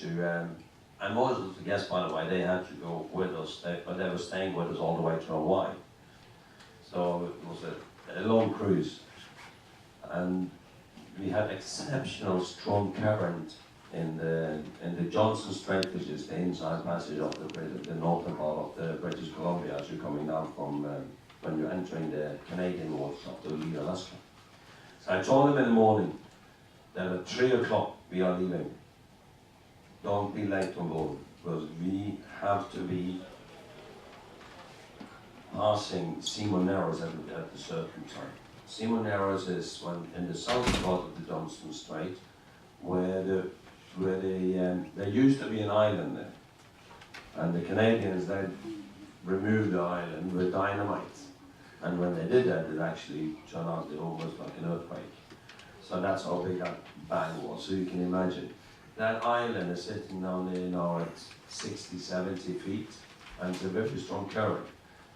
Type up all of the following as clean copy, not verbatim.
to, and most of the guests, by the way, they had to go with us, but they were staying with us all the way to Hawaii. So it was a long cruise, and we had exceptional strong current in the Johnson Strait, which is the inside passage of the northern part of the British Columbia as you're coming down from when you're entering the Canadian waters of the Lee, Alaska. So I told them in the morning that at 3 o'clock we are leaving. Don't be late on board, because we have to be passing Simon Narrows at a certain time. Simon Narrows is when in the southern part of the Johnson Strait, where there used to be an island there, and the Canadians then removed the island with dynamite. And when they did that, it actually turned out almost like an earthquake. So that's how big that bang was. So you can imagine. That island is sitting down there now at 60, 70 feet, and it's a very strong current.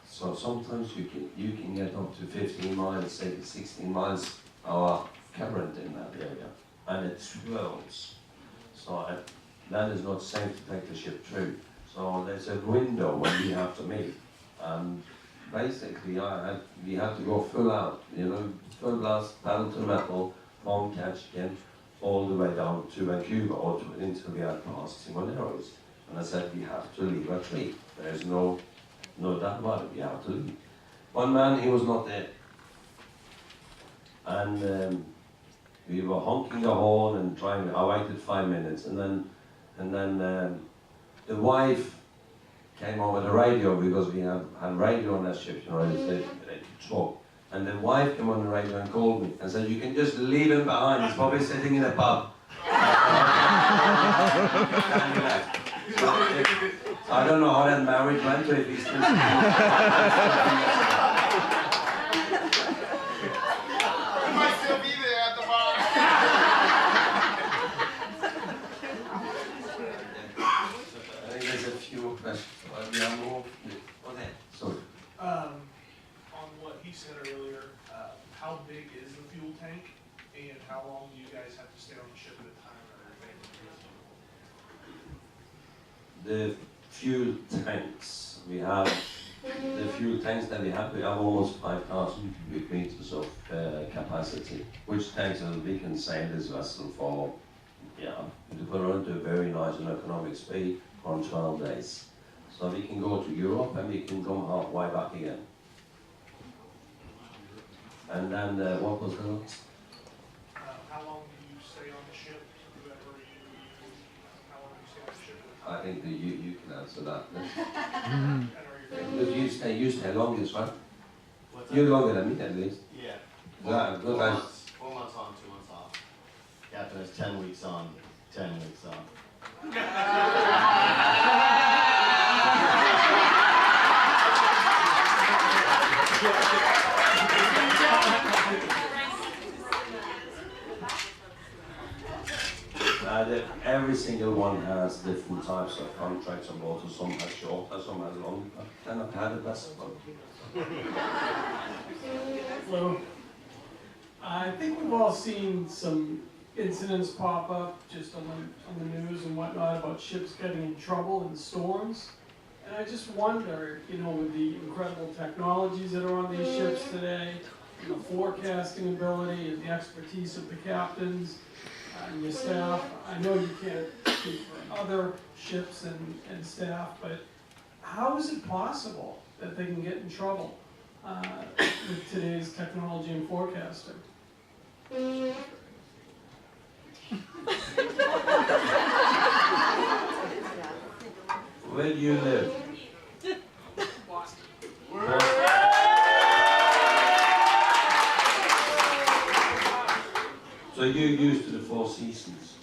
So sometimes you can get up to 15 miles, say 16 miles hour current in that area, and it swirls. So that is not safe to take the ship through. So there's a window when we have to meet. Basically, we had to go full out, full blast, pedal to metal, foam catch again, all the way down to Vancouver or until we had passed Simon Narrows. And I said, we have to leave at 3. There's no doubt about it, we have to leave. One man, he was not there. And we were honking the horn and trying, I waited 5 minutes, and then the wife came over the radio, because we had radio on that ship, they talk. And the wife came on the radio and called me and said, you can just leave him behind, he's probably sitting in a pub. So I don't know how that marriage went, but if he's still... He might still be there at the bar. I think there's a few questions. We are more... Okay, sorry. On what he said earlier, how big is the fuel tank, and how long do you guys have to stay on the ship at a time or everything? The fuel tanks, we have almost 5,000 cubic meters of capacity, which takes us, we can sail this vessel for, to put her into a very nice and economic speed on 12 days. So we can go to Europe and we can come halfway back again. And then, what was the next? How long do you stay on the ship? How long do you stay on the ship? I think that you can answer that. Because you stay longest, right? You're longer than me, at least. Yeah. 4 months. 4 months on, 2 months off. Captain is 10 weeks on, 10 weeks off. Every single one has different types of contracts on board, so some has shorter, some has longer. Kind of had a best one. Well, I think we've all seen some incidents pop up just on the news and whatnot about ships getting in trouble in storms. And I just wonder, with the incredible technologies that are on these ships today, and the forecasting ability and the expertise of the captains and your staff. I know you can't speak for other ships and staff, but how is it possible that they can get in trouble with today's technology and forecasting? Where do you live? Boston. So you're used to the 4 seasons.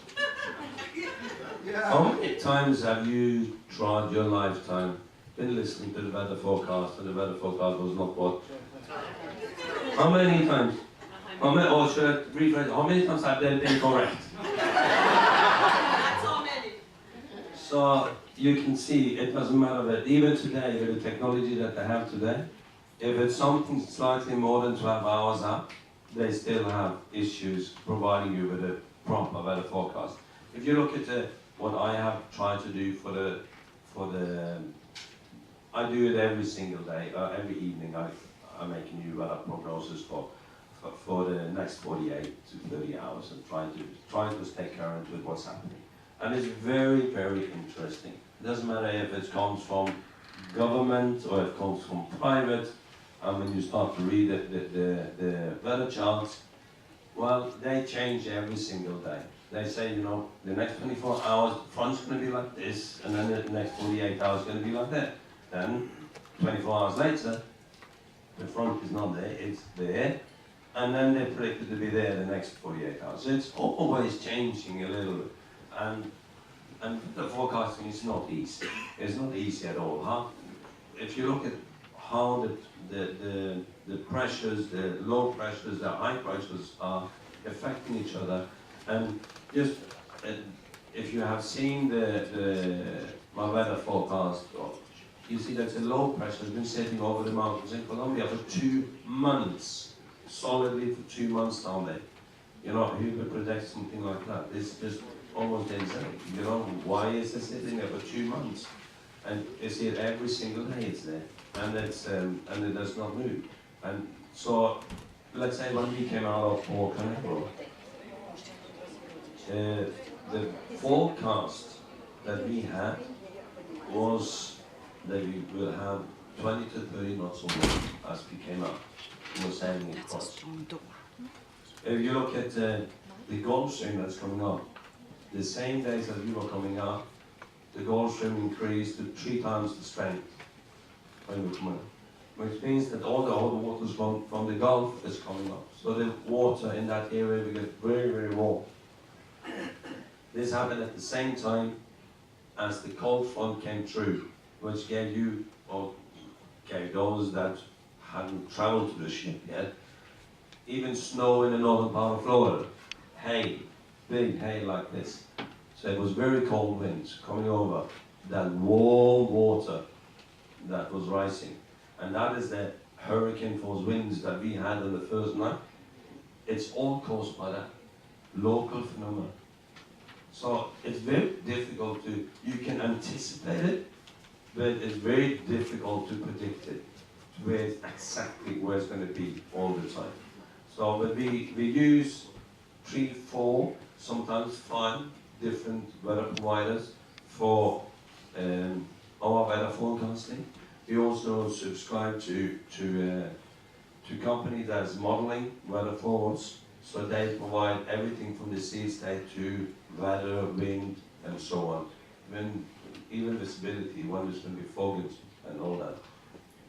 How many times have you throughout your lifetime been listening to the weather forecast and the weather forecast was not what? How many times? Or should I rephrase? How many times have they been correct? That's so many. So you can see it doesn't matter that even today with the technology that they have today, if it's something slightly more than 12 hours up, they still have issues providing you with a proper weather forecast. If you look at the what I have tried to do for the I do it every single day, every evening. I make a new weather prognosis for the next 48 to 30 hours and try to stay current with what's happening. And it's very, very interesting. It doesn't matter if it comes from government or if it comes from private. And when you start to read the weather charts, well, they change every single day. They say, you know, the next 24 hours, the front's going to be like this, and then the next 48 hours is going to be like that. Then, 24 hours later, the front is not there, it's there, and then they predict it to be there the next 48 hours. So it's always changing a little bit. And the forecasting is not easy. It's not easy at all. If you look at how the pressures, the low pressures, the high pressures are affecting each other, and just if you have seen my weather forecast, you see that the low pressure has been sitting over the mountains in Colombia for 2 months, solidly for 2 months down there. You know, who could predict something like that? It's just almost insane. You know, why is it sitting there for 2 months? And you see it every single day it's there, and it does not move. And so, let's say when we came out of Port Canaveral, the forecast that we had was that we will have 20 to 30 knots of wind as we came up. We were sailing across. If you look at the Gulf Stream that's coming up, the same days that we were coming up, the Gulf Stream increased to 3 times the strength when we come up, which means that all the waters from the Gulf is coming up. So the water in that area will get very, very warm. This happened at the same time as the cold front came through, which gave you, or gave those that hadn't traveled to the ship yet, even snow in the northern part of Florida. Hail, big hail like this. So it was very cold winds coming over that warm water that was rising. And that is the hurricane force winds that we had on the first night. It's all caused by that local phenomenon. So it's very difficult you can anticipate it, but it's very difficult to predict it, where exactly where it's going to be all the time. So but we use 3, 4, sometimes 5 different weather providers for our weather forecasting. We also subscribe to companies that's modeling weather forwards, so they provide everything from the sea state to weather, wind, and so on. Even visibility, when there's going to be fog and all that.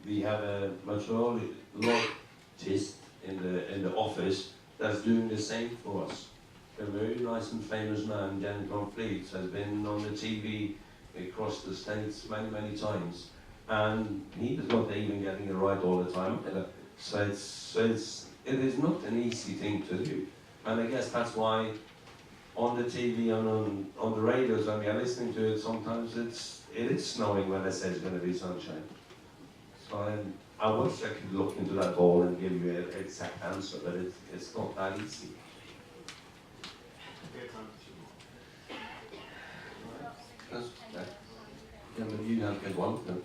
We have a meteorologist in the office that's doing the same for us. A very nice and famous man, Jan Fleet, has been on the TV across the States many, many times. And he is not even getting it right all the time. So it is not an easy thing to do. And I guess that's why on the TV and on the radios when we are listening to it, sometimes it is snowing when they say it's going to be sunshine. So I wish I could look into that ball and give you an exact answer, but it's not that easy. That's okay. Yeah, but you have good one then.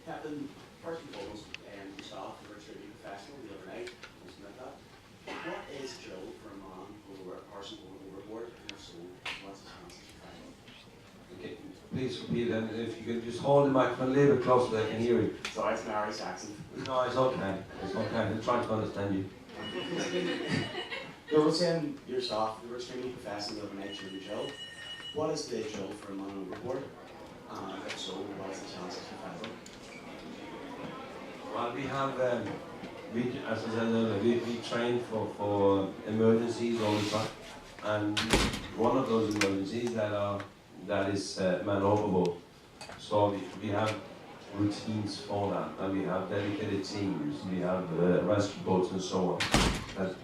Captain, first and foremost, you saw the Rccl Festival the other night, something like that. What is Joe for a man or a person going overboard, and if so, what's his chances of finding? Okay, please repeat that. If you could just hold the microphone a little bit closer so I can hear you. Sorry, it's an Irish accent. No, it's okay. It's okay. I'm trying to understand you. You were saying yourself, you were extremely professional the other night during Joe. What is the Joe for a man overboard? And if so, what is the chances of finding? Well, we have, as I said earlier, we train for emergencies all the time. And one of those emergencies that is man overboard. So we have routines for that, and we have dedicated teams, we have rescue boats and so on.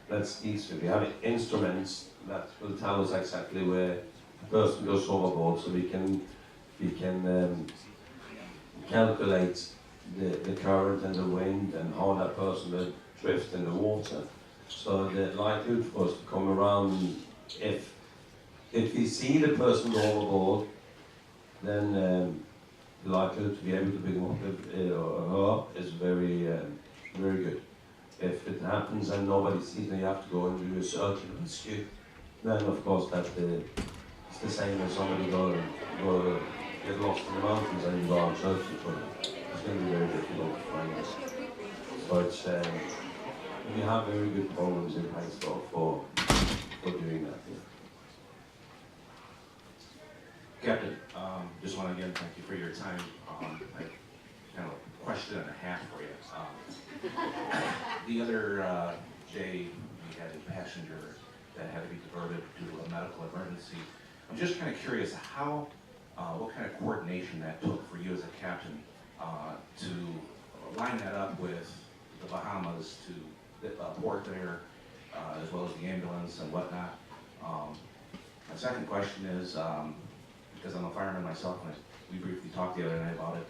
That's easy. We have instruments that will tell us exactly where the person goes overboard, so we can calculate the current and the wind and how that person will drift in the water. So the likelihood for us to come around if we see the person go overboard, then the likelihood to be able to pick him up or her up is very good. If it happens and nobody sees, then you have to go and do a search and rescue. Then of course it's the same as somebody go get lost in the mountains and you go out searching for them. It's going to be very difficult to find us. But we have very good programs in place for doing that. Yeah. Captain, just want to again thank you for your time. I have a question and a half for you. The other day, we had a passenger that had to be diverted due to a medical emergency. I'm just kind of curious how, what kind of coordination that took for you as a captain to line that up with the Bahamas to the port there, as well as the ambulance and whatnot. My second question is, because I'm a fireman myself, and we briefly talked the other night about it,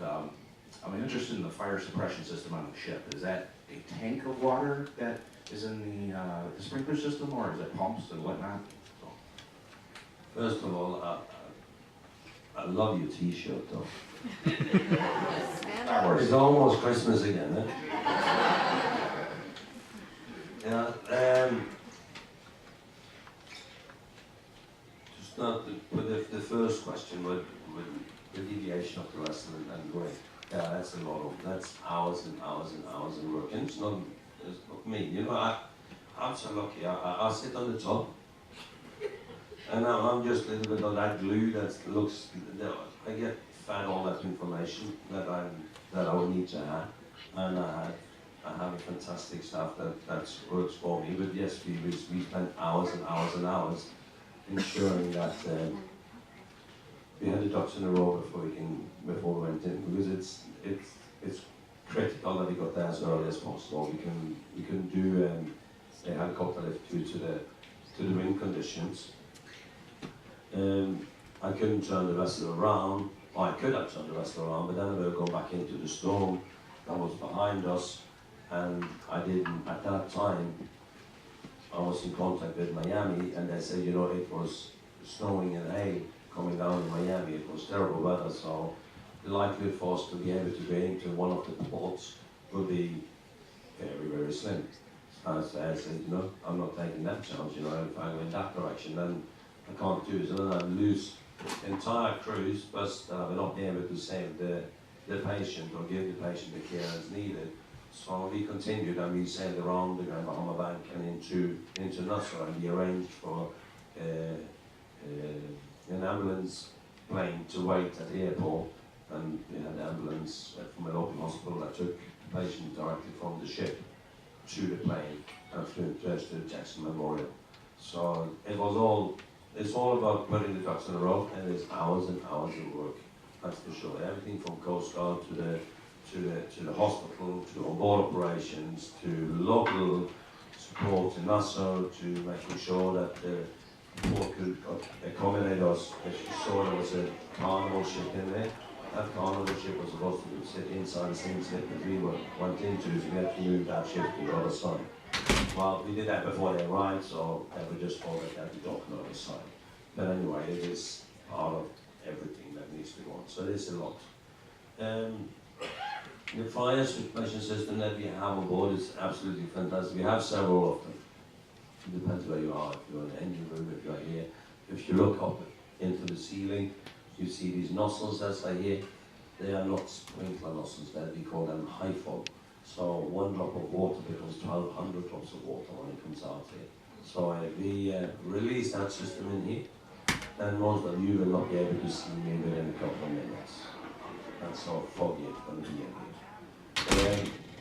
I'm interested in the fire suppression system on the ship. Is that a tank of water that is in the sprinkler system, or is it pumps and whatnot? So. First of all, I love your T-shirt though. It's almost Christmas again, eh? Yeah. Just not with the first question with the deviation of the lesson and going. Yeah, that's a lot of, that's hours and hours and hours of work. And it's not me, you know, I'm so lucky. I sit on the top, and I'm just a little bit of that glue that looks, I get fed all that information that I would need to have. And I have a fantastic staff that works for me. But yes, we spent hours and hours and hours ensuring that we had the ducks in a row before we went in, because it's critical that we got there as early as possible. We can do a helicopter lift due to the wind conditions. I couldn't turn the vessel around. Well, I could have turned the vessel around, but then I would go back into the storm that was behind us, and I didn't at that time. I was in contact with Miami, and they said, you know, it was snowing and hail coming down in Miami. It was terrible weather, so the likelihood for us to be able to go into one of the ports would be very, very slim. So I said, you know, I'm not taking that chance. You know, if I go in that direction, then I can't do it. So then I'd lose the entire cruise, plus I would not be able to save the patient or give the patient the care as needed. So we continued, and we sailed around the Grand Bahama Bank and into Nassau, and we arranged for an ambulance plane to wait at the airport, and we had an ambulance from a local hospital that took the patient directly from the ship to the plane and flew to Jackson Memorial. So it's all about putting the ducks in a row, and there's hours and hours of work, that's for sure. Everything from Coast Guard to the hospital, to onboard operations, to local support in Nassau, to making sure that the port could accommodate us. If you saw there was a carnival ship in there, that carnival ship was supposed to sit inside the same slip that we went into, so we had to move that ship to the other side. Well, we did that before they arrived, so they would just hold it at the dock on the other side. But anyway, it is part of everything that needs to go on, so there's a lot. The fire suppression system that we have on board is absolutely fantastic. We have several of them. It depends where you are, if you're in the engine room, if you're here. If you look up into the ceiling, you see these nozzles that's here. They are not sprinkler nozzles, we call them high flow. So one drop of water becomes 1,200 drops of water when it comes out here. So we release that system in here, and most of you will not be able to see me within a couple of minutes. That's how foggy it's going to be in here.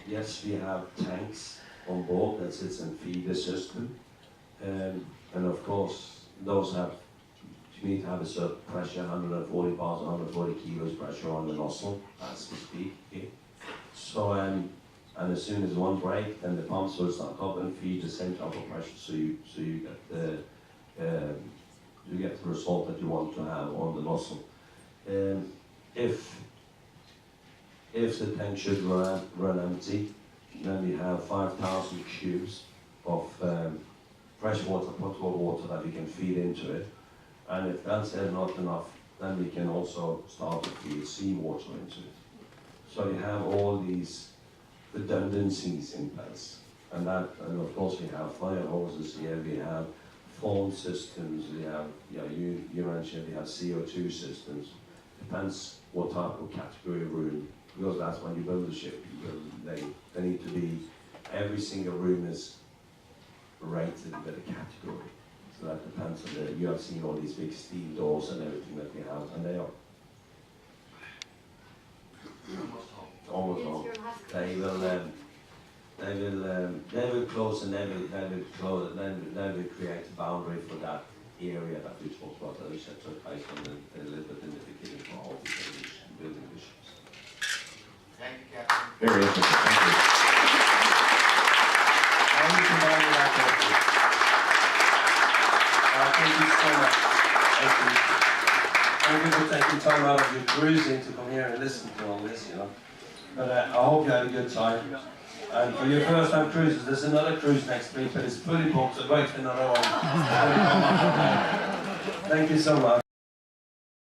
Yes, we have tanks on board that sits and feed the system. And of course, those have, you need to have a certain pressure, 140 bars, 140 kilos pressure on the nozzle as we speak here. So, and as soon as one break, then the pumps will start up and feed the same type of pressure, so you get the result that you want to have on the nozzle. If the tank should run empty, then we have 5,000 cubes of fresh water, potable water that we can feed into it. And if that's not enough, then we can also start to feed seawater into it. So you have all these redundancies in place. And of course we have fire hoses here, we have foam systems, we have, you mentioned we have CO2 systems. Depends what type of category of room, because that's when you build a ship, they need to be, every single room is rated with a category. So that depends on the, you have seen all these big steel doors and everything that we have, and they are almost all. They will close and they will create a boundary for that area that we talked about, that we set place on a little bit in the beginning for all the building the ships. Thank you, Captain. Very interesting, thank you. Thank you for thank you so much. Thank you for taking time out of your cruising to come here and listen to all this, you know. But I hope you had a good time. And for your first time cruises, there's another cruise next week, but it's fully booked, so wait for another one. Thank you so much.